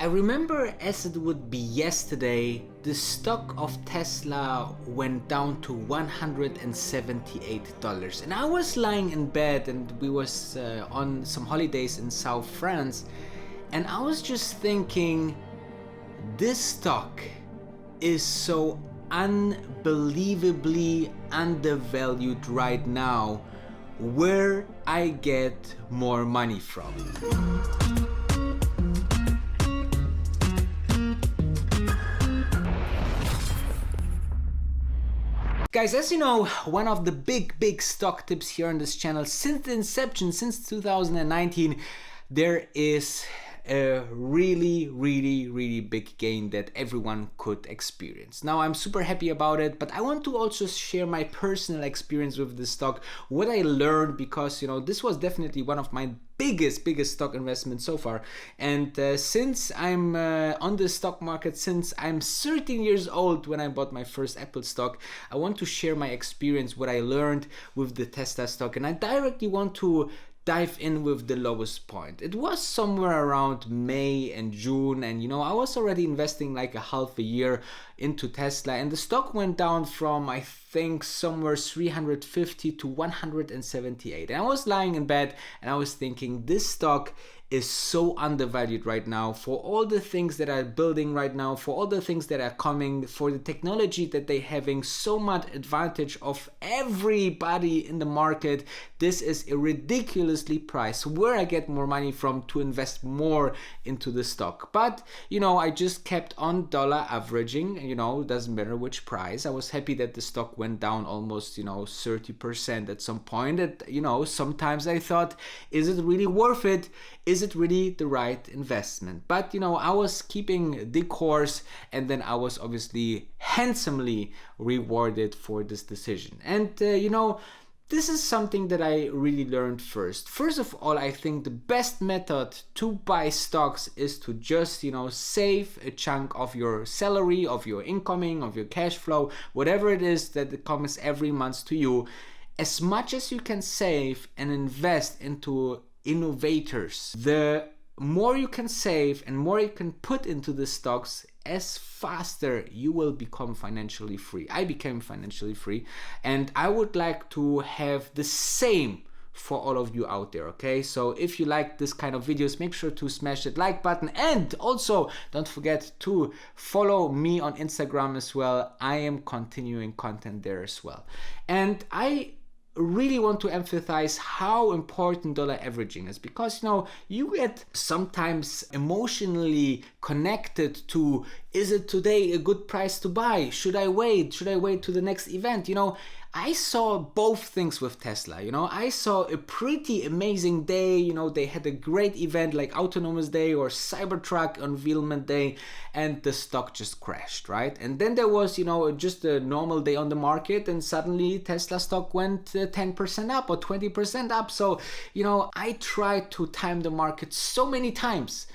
I remember as it would be yesterday, the stock of Tesla went down to $178. And I was lying in bed and we was on some holidays in South France. And I was just thinking, this stock is so unbelievably undervalued right now. Where I get more money from? Guys, as you know, one of the big stock tips here on this channel since the inception, since 2019, there is a really big gain that everyone could experience. Now, I'm super happy about it, but I want to also share my personal experience with this stock, what I learned, because this was definitely one of my biggest stock investments so far. And since I'm on the stock market, since I'm 13 years old when I bought my first Apple stock, I want to share my experience, what I learned with the Tesla stock, and I directly want to dive in with the lowest point. It was somewhere around May and June, and I was already investing like a half a year into Tesla, and the stock went down from, I think, somewhere 350 to 178. And I was lying in bed and I was thinking, this stock is so undervalued right now for all the things that are building right now, for all the things that are coming, for the technology that they're having so much advantage of everybody in the market. This is a ridiculously priced. Where I get more money from to invest more into the stock. But I just kept on dollar averaging, doesn't matter which price. I was happy that the stock went down almost 30% at some point. That sometimes I thought, is it really worth it? Is it really the right investment? But I was keeping the course, and then I was obviously handsomely rewarded for this decision. And this is something that I really learned first. First of all, I think the best method to buy stocks is to just, save a chunk of your salary, of your incoming, of your cash flow, whatever it is that comes every month to you. As much as you can save and invest into innovators, the more you can save and more you can put into the stocks, as faster you will become financially free. I became financially free, and I would like to have the same for all of you out there, okay? So if you like this kind of videos, make sure to smash that like button, and also don't forget to follow me on Instagram as well. I am continuing content there as well. And I really want to emphasize how important dollar averaging is, because you get sometimes emotionally connected to, is it today a good price to buy? Should I wait to the next event? I saw both things with Tesla. I saw a pretty amazing day. They had a great event like Autonomous Day or Cybertruck Unveilment Day, and the stock just crashed, right? And then there was, just a normal day on the market, and suddenly Tesla stock went 10% up or 20% up. So, I tried to time the market so many times,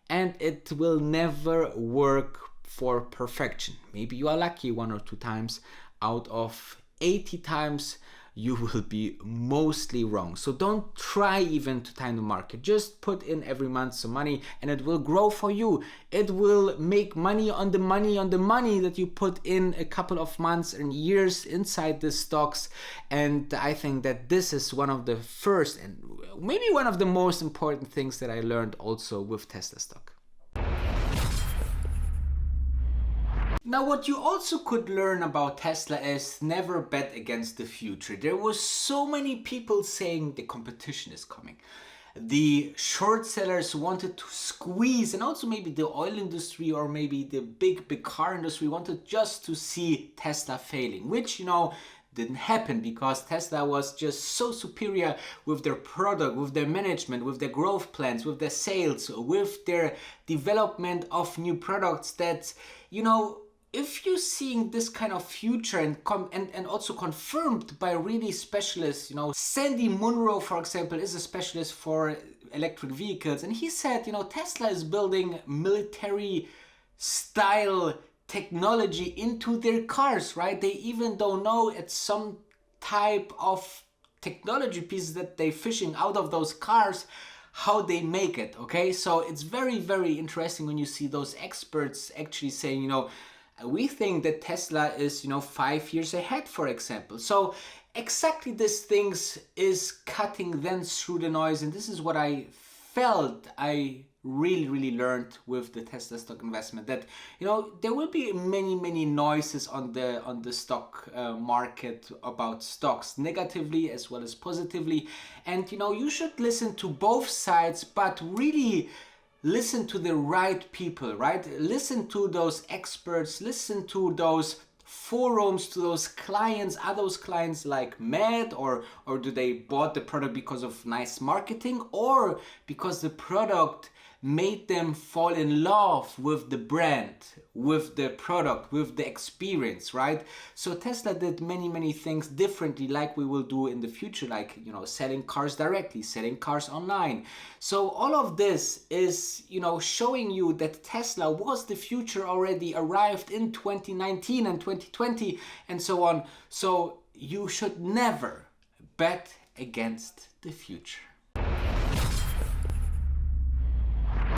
and it will never work for perfection. Maybe you are lucky 1 or 2 times out of 80 times. You will be mostly wrong. So don't try even to time the market. Just put in every month some money, and it will grow for you. It will make money on the money that you put in a couple of months and years inside the stocks. And I think that this is one of the first and maybe one of the most important things that I learned also with Tesla stock. Now, what you also could learn about Tesla is never bet against the future. There were so many people saying the competition is coming. The short sellers wanted to squeeze, and also maybe the oil industry or maybe the big car industry wanted just to see Tesla failing, which, didn't happen, because Tesla was just so superior with their product, with their management, with their growth plans, with their sales, with their development of new products that, if you're seeing this kind of future and also confirmed by really specialists, Sandy Munro, for example, is a specialist for electric vehicles, and he said, Tesla is building military style technology into their cars, right? They even don't know it's some type of technology pieces that they're fishing out of those cars, how they make it, okay? So it's very, very interesting when you see those experts actually saying, we think that Tesla is, 5 years ahead, for example. So exactly these things is cutting then through the noise, and this is what I felt I really learned with the Tesla stock investment, that there will be many noises on the stock market about stocks, negatively as well as positively, and you should listen to both sides, but really listen to the right people, right? Listen to those experts, listen to those forums, to those clients. Are those clients like mad, or do they bought the product because of nice marketing, or because the product made them fall in love with the brand, with the product, with the experience, right? So Tesla did many things differently, like we will do in the future, like selling cars directly, selling cars online. So all of this is showing you that Tesla was the future, already arrived in 2019 and 2020 and so on. So you should never bet against the future.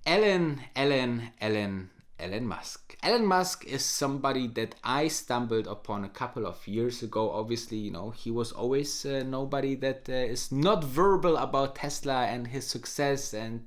Elon Musk. Elon Musk is somebody that I stumbled upon a couple of years ago. Obviously, he was always nobody that is not verbal about Tesla and his success, and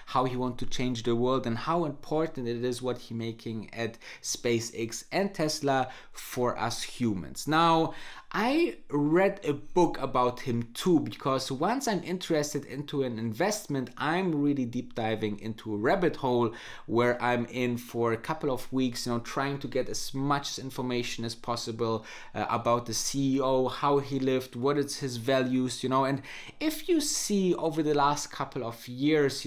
how he wants to change the world and how important it is what he making at SpaceX and Tesla for us humans. Now, I read a book about him too, because once I'm interested into an investment, I'm really deep diving into a rabbit hole where I'm in for a couple of weeks, trying to get as much information as possible about the CEO, how he lived, what is his values, and if you see over the last couple of years,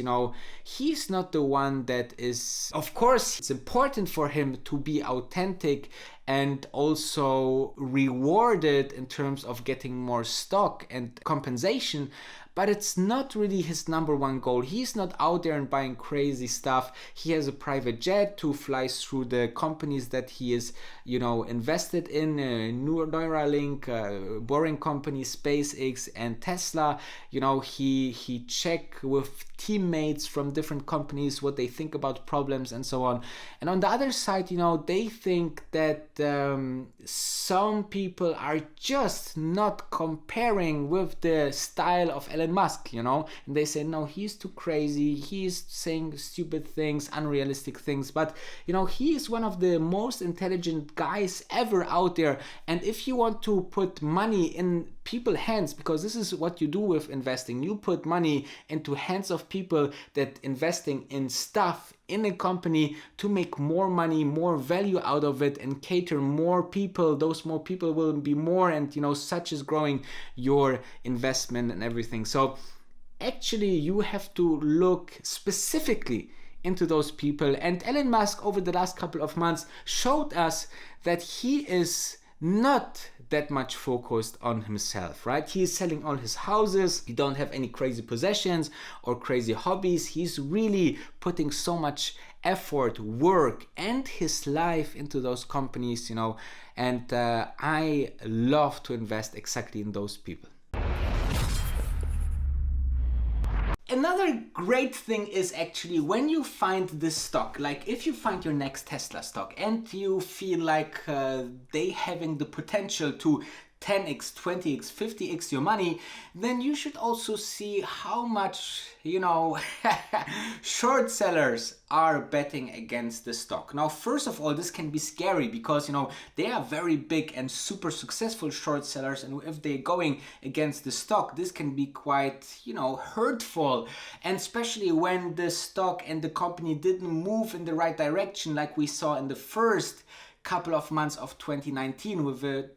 he's not the one that is, of course, it's important for him to be authentic and also rewarded in terms of getting more stock and compensation, but it's not really his number one goal. He's not out there and buying crazy stuff. He has a private jet to fly through the companies that he is, invested in, Neuralink, Boring Company, SpaceX, and Tesla. He check with teammates from different companies what they think about problems and so on. And on the other side, they think that some people are just not comparing with the style of Elon Musk, and they say, no, he's too crazy, he's saying stupid things, unrealistic things, but he is one of the most intelligent guys ever out there. And if you want to put money in people's hands, because this is what you do with investing, you put money into hands of people that investing in stuff in a company to make more money, more value out of it, and cater more people. Those more people will be more, and such is growing your investment and everything. So actually you have to look specifically into those people, and Elon Musk over the last couple of months showed us that he is not that much focused on himself, right? He is selling all his houses. He don't have any crazy possessions or crazy hobbies. He's really putting so much effort, work, and his life into those companies, and I love to invest exactly in those people. Another great thing is actually when you find this stock, like if you find your next Tesla stock and you feel like they having the potential to 10x, 20x, 50x your money, then you should also see how much, short sellers are betting against the stock. Now, first of all, this can be scary because, they are very big and super successful short sellers. And if they're going against the stock, this can be quite, hurtful. And especially when the stock and the company didn't move in the right direction, like we saw in the first couple of months of 2019 with a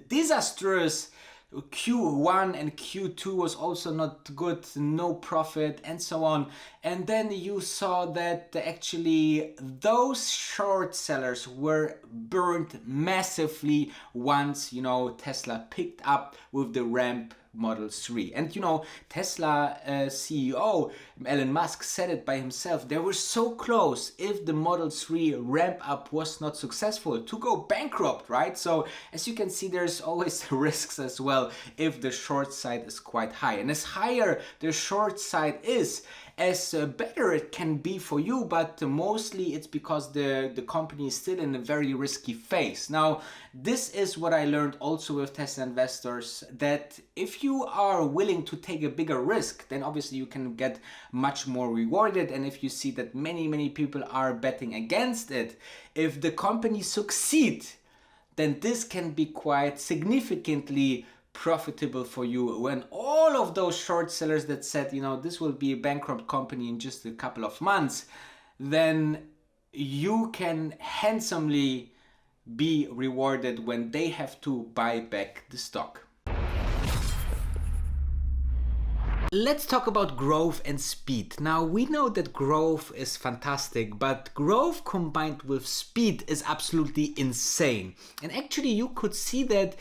disastrous Q1, and Q2 was also not good, no profit and so on. And then you saw that actually those short sellers were burned massively once, Tesla picked up with the ramp Model 3. And Tesla CEO Elon Musk said it by himself, they were so close, if the Model 3 ramp up was not successful, to go bankrupt, right? So as you can see, there's always risks as well if the short side is quite high. And as higher the short side is, as better it can be for you, but mostly it's because the company is still in a very risky phase. Now, this is what I learned also with Tesla investors, that if you are willing to take a bigger risk, then obviously you can get much more rewarded. And if you see that many people are betting against it, if the company succeeds, then this can be quite significantly profitable for you, when all of those short sellers that said, this will be a bankrupt company in just a couple of months, then you can handsomely be rewarded when they have to buy back the stock. Let's talk about growth and speed. Now, we know that growth is fantastic, but growth combined with speed is absolutely insane. And actually, you could see that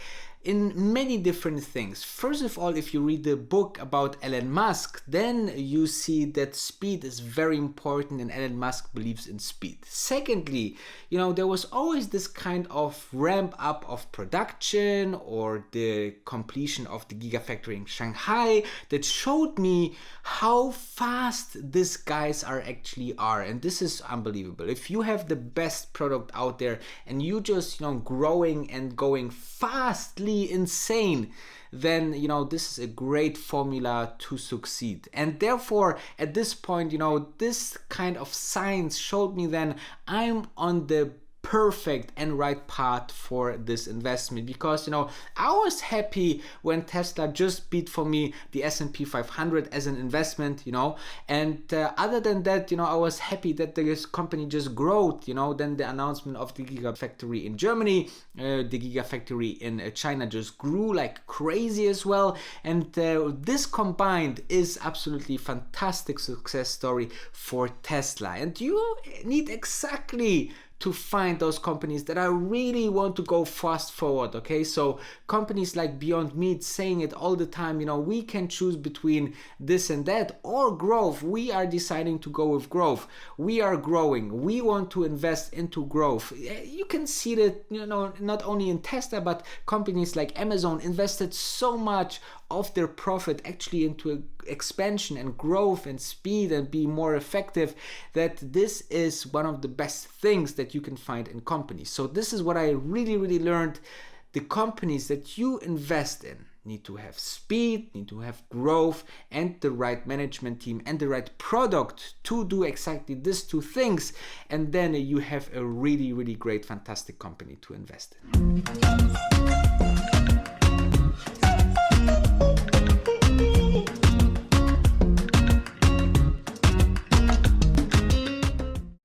in many different things. First of all, if you read the book about Elon Musk, then you see that speed is very important and Elon Musk believes in speed. Secondly, there was always this kind of ramp up of production or the completion of the Gigafactory in Shanghai that showed me how fast these guys actually are. And this is unbelievable. If you have the best product out there and you just, growing and going fastly insane, then this is a great formula to succeed. And therefore at this point, this kind of science showed me then I'm on the perfect and right path for this investment, because I was happy when Tesla just beat for me the S&P 500 as an investment, and other than that, I was happy that this company just growed, then the announcement of the Gigafactory in Germany, the Gigafactory in China just grew like crazy as well, and this combined is absolutely fantastic success story for Tesla. And you need exactly to find those companies that I really want to go fast forward, okay? So companies like Beyond Meat saying it all the time, we can choose between this and that or growth. We are deciding to go with growth. We are growing. We want to invest into growth. You can see that, not only in Tesla, but companies like Amazon invested so much of their profit actually into expansion and growth and speed and be more effective, that this is one of the best things that you can find in companies. So this is what I really learned. The companies that you invest in need to have speed, need to have growth, and the right management team and the right product to do exactly these two things. And then you have a really great, fantastic company to invest in.